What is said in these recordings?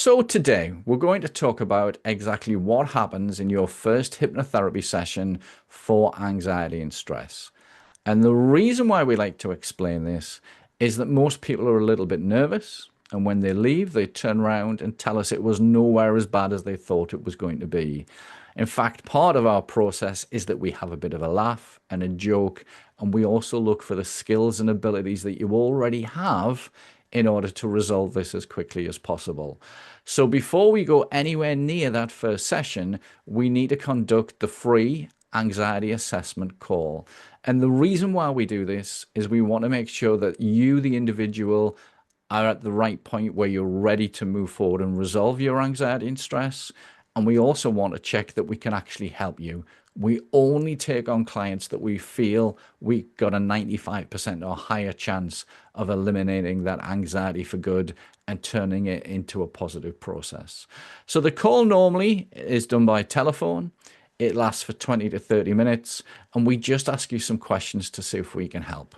So today we're going to talk about exactly what happens in your first hypnotherapy session for anxiety and stress. And the reason why we like to explain this is that most people are a little bit nervous, and when they leave, they turn around and tell us it was nowhere as bad as they thought it was going to be. In fact, part of our process is that we have a bit of a laugh and a joke, and we also look for the skills and abilities that you already have in order to resolve this as quickly as possible. So before we go anywhere near that first session, we need to conduct the free anxiety assessment call. And the reason why we do this is we want to make sure that you, the individual, are at the right point where you're ready to move forward and resolve your anxiety and stress. And we also want to check that we can actually help you. We only take on clients that we feel we got a 95% or higher chance of eliminating that anxiety for good and turning it into a positive process. So the call normally is done by telephone. It lasts for 20 to 30 minutes, and we just ask you some questions to see if we can help.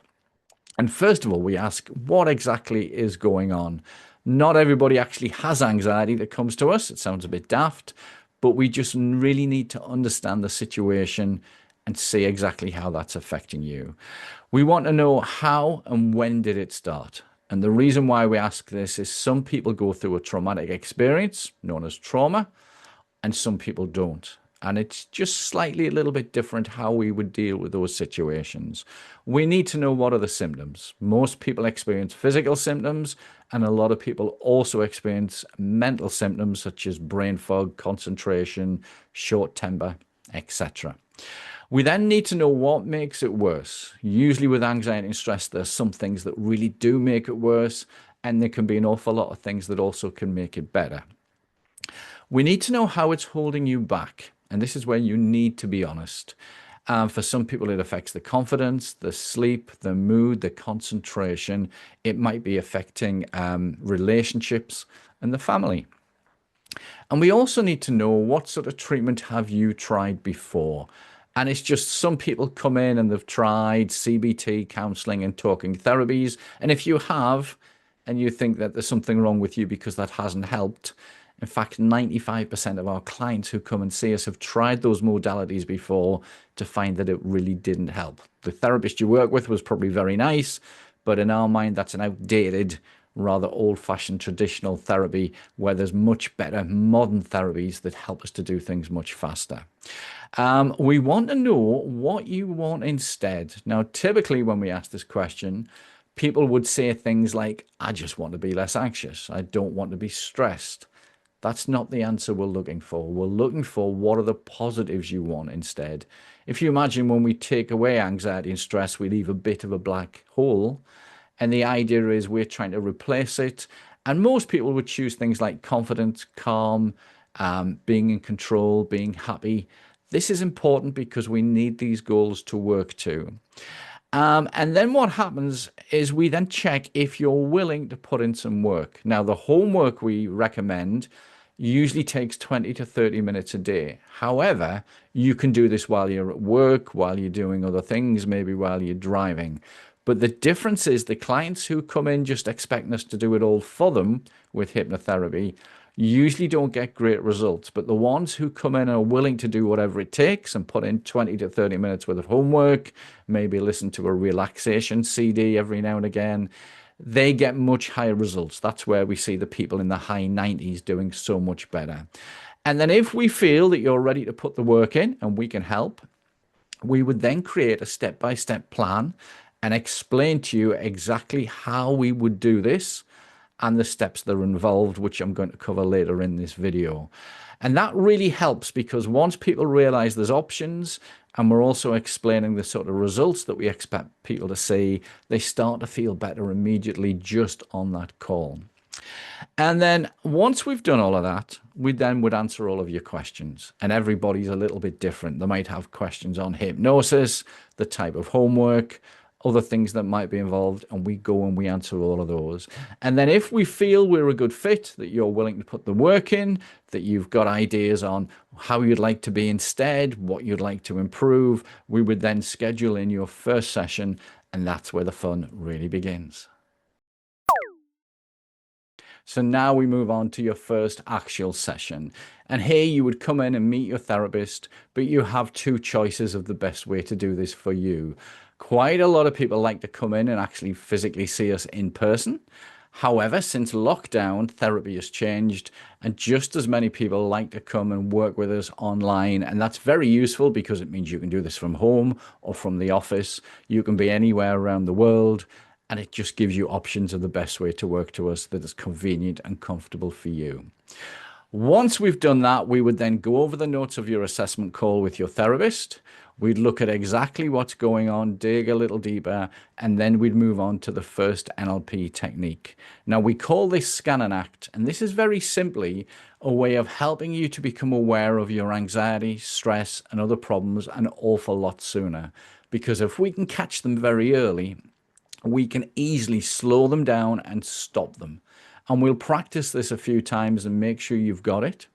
And first of all, we ask what exactly is going on. Not everybody actually has anxiety that comes to us. It sounds a bit daft, but we just really need to understand the situation and see exactly how that's affecting you. We want to know how and when did it start. And the reason why we ask this is some people go through a traumatic experience known as trauma, and some people don't. And it's just slightly a little bit different how we would deal with those situations. We need to know what are the symptoms. Most people experience physical symptoms, and a lot of people also experience mental symptoms such as brain fog, concentration, short temper, etc. We then need to know what makes it worse. Usually with anxiety and stress, there's some things that really do make it worse, and there can be an awful lot of things that also can make it better. We need to know how it's holding you back. And this is where you need to be honest. For some people, it affects the confidence, the sleep, the mood, the concentration. It might be affecting relationships and the family. And we also need to know what sort of treatment have you tried before. And it's just some people come in and they've tried CBT, counseling and talking therapies. And if you have, and you think that there's something wrong with you because that hasn't helped, in fact, 95% of our clients who come and see us have tried those modalities before to find that it really didn't help. The therapist you work with was probably very nice, but in our mind, that's an outdated, rather old-fashioned traditional therapy where there's much better modern therapies that help us to do things much faster. We want to know what you want instead. Now, typically when we ask this question, people would say things like, I just want to be less anxious. I don't want to be stressed. That's not the answer we're looking for. We're looking for what are the positives you want instead. If you imagine when we take away anxiety and stress, we leave a bit of a black hole. And the idea is we're trying to replace it. And most people would choose things like confidence, calm, being in control, being happy. This is important because we need these goals to work to. And then what happens is we then check if you're willing to put in some work. Now, the homework we recommend usually takes 20 to 30 minutes a day. However, you can do this while you're at work, while you're doing other things, maybe while you're driving. But the difference is the clients who come in just expecting us to do it all for them with hypnotherapy usually don't get great results. But the ones who come in and are willing to do whatever it takes and put in 20 to 30 minutes worth of homework, maybe listen to a relaxation CD every now and again, they get much higher results. That's where we see the people in the high 90s doing so much better. And then if we feel that you're ready to put the work in and we can help, we would then create a step-by-step plan and explain to you exactly how we would do this and the steps that are involved, which I'm going to cover later in this video. And that really helps because once people realize there's options and we're also explaining the sort of results that we expect people to see, they start to feel better immediately just on that call. And then once we've done all of that, we then would answer all of your questions. And everybody's a little bit different. They might have questions on hypnosis, the type of homework, other things that might be involved, and we go and we answer all of those. And then if we feel we're a good fit, that you're willing to put the work in, that you've got ideas on how you'd like to be instead, what you'd like to improve, we would then schedule in your first session, and that's where the fun really begins. So now we move on to your first actual session. And here you would come in and meet your therapist, but you have two choices of the best way to do this for you. Quite a lot of people like to come in and actually physically see us in person. However, since lockdown, therapy has changed, and just as many people like to come and work with us online. And that's very useful because it means you can do this from home or from the office. You can be anywhere around the world, and it just gives you options of the best way to work to us that is convenient and comfortable for you. Once we've done that, we would then go over the notes of your assessment call with your therapist. We'd look at exactly what's going on, dig a little deeper, and then we'd move on to the first NLP technique. Now, we call this Scan and Act, and this is very simply a way of helping you to become aware of your anxiety, stress, and other problems an awful lot sooner. Because if we can catch them very early, we can easily slow them down and stop them. And we'll practice this a few times and make sure you've got it.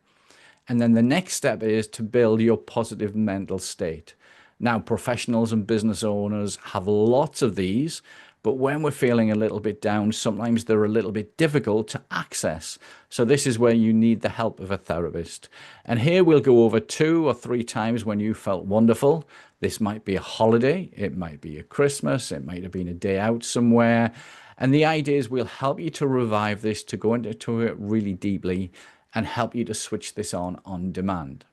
And then the next step is to build your positive mental state. Now, professionals and business owners have lots of these, but when we're feeling a little bit down, sometimes they're a little bit difficult to access. So this is where you need the help of a therapist. And here we'll go over 2 or 3 times when you felt wonderful. This might be a holiday, it might be a Christmas, it might have been a day out somewhere. And the idea is we'll help you to revive this, to go into it really deeply and help you to switch this on demand.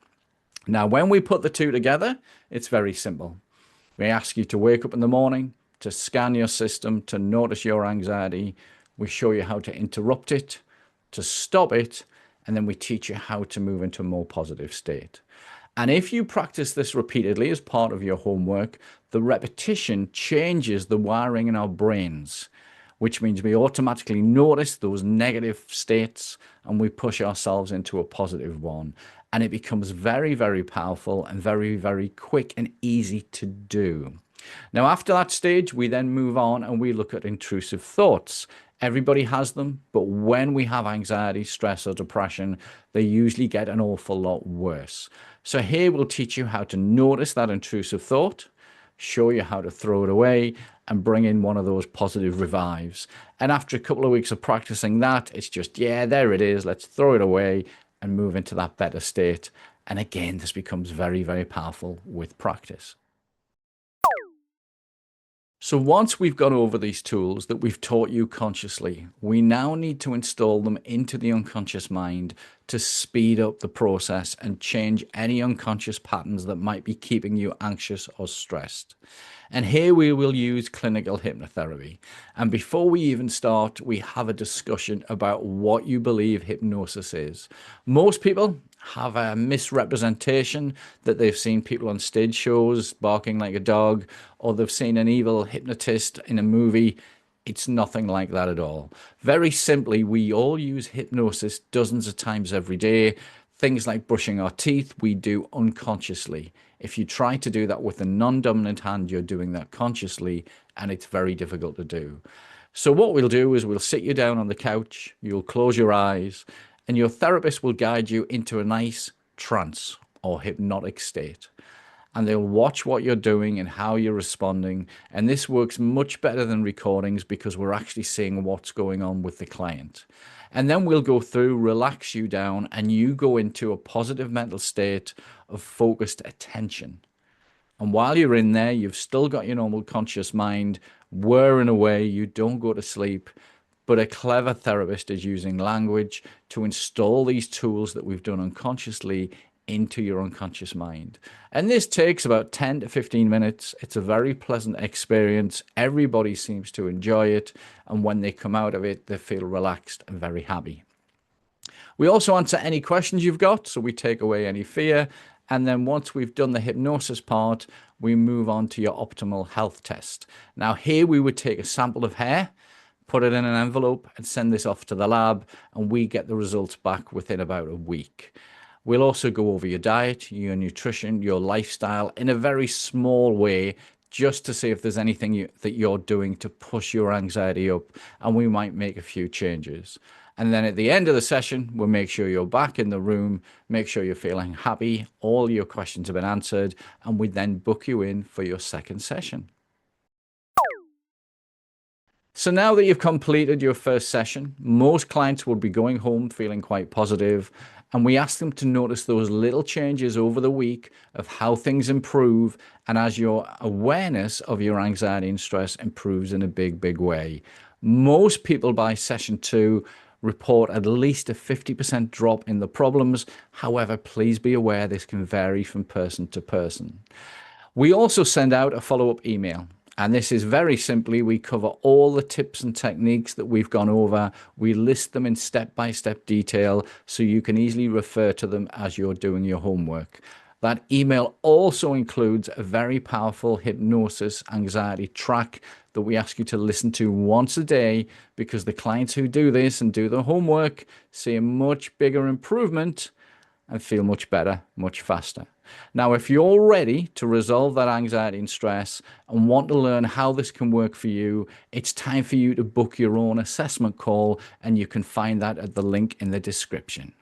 Now, when we put the two together, it's very simple. We ask you to wake up in the morning, to scan your system, to notice your anxiety. We show you how to interrupt it, to stop it, and then we teach you how to move into a more positive state. And if you practice this repeatedly as part of your homework, the repetition changes the wiring in our brains, which means we automatically notice those negative states and we push ourselves into a positive one. And it becomes very, very powerful and very, very quick and easy to do. Now, after that stage, we then move on and we look at intrusive thoughts. Everybody has them, but when we have anxiety, stress, or depression, they usually get an awful lot worse. So here we'll teach you how to notice that intrusive thought, show you how to throw it away, and bring in one of those positive revives. And after a couple of weeks of practicing that, it's just, yeah, there it is. Let's throw it away and move into that better state. And again, this becomes very, very powerful with practice. So once we've gone over these tools that we've taught you consciously, we now need to install them into the unconscious mind to speed up the process and change any unconscious patterns that might be keeping you anxious or stressed. And here we will use clinical hypnotherapy. And before we even start, we have a discussion about what you believe hypnosis is. Most people have a misrepresentation that they've seen people on stage shows barking like a dog, or they've seen an evil hypnotist in a movie. It's nothing like that at all. Very simply, we all use hypnosis dozens of times every day. Things like brushing our teeth, we do unconsciously. If you try to do that with a non-dominant hand, you're doing that consciously, and it's very difficult to do. So what we'll do is we'll sit you down on the couch, you'll close your eyes, and your therapist will guide you into a nice trance or hypnotic state. And they'll watch what you're doing and how you're responding. And this works much better than recordings because we're actually seeing what's going on with the client. And then we'll go through, relax you down, and you go into a positive mental state of focused attention. And while you're in there, you've still got your normal conscious mind whirring away. You don't go to sleep. But a clever therapist is using language to install these tools that we've done unconsciously into your unconscious mind. And this takes about 10 to 15 minutes. It's a very pleasant experience. Everybody seems to enjoy it. And when they come out of it, they feel relaxed and very happy. We also answer any questions you've got. So we take away any fear. And then once we've done the hypnosis part, we move on to your optimal health test. Now here we would take a sample of hair, put it in an envelope and send this off to the lab, and we get the results back within about a week. We'll also go over your diet, your nutrition, your lifestyle in a very small way, just to see if there's anything that you're doing to push your anxiety up, and we might make a few changes. And then at the end of the session, we'll make sure you're back in the room, make sure you're feeling happy, all your questions have been answered, and we then book you in for your second session. So now that you've completed your first session, most clients will be going home feeling quite positive, and we ask them to notice those little changes over the week of how things improve, and as your awareness of your anxiety and stress improves in a big, big way. Most people by session 2 report at least a 50% drop in the problems. However, please be aware this can vary from person to person. We also send out a follow-up email. And this is very simply, we cover all the tips and techniques that we've gone over. We list them in step-by-step detail so you can easily refer to them as you're doing your homework. That email also includes a very powerful hypnosis anxiety track that we ask you to listen to once a day, because the clients who do this and do the homework see a much bigger improvement and feel much better, much faster. Now, if you're ready to resolve that anxiety and stress and want to learn how this can work for you, it's time for you to book your own assessment call, and you can find that at the link in the description.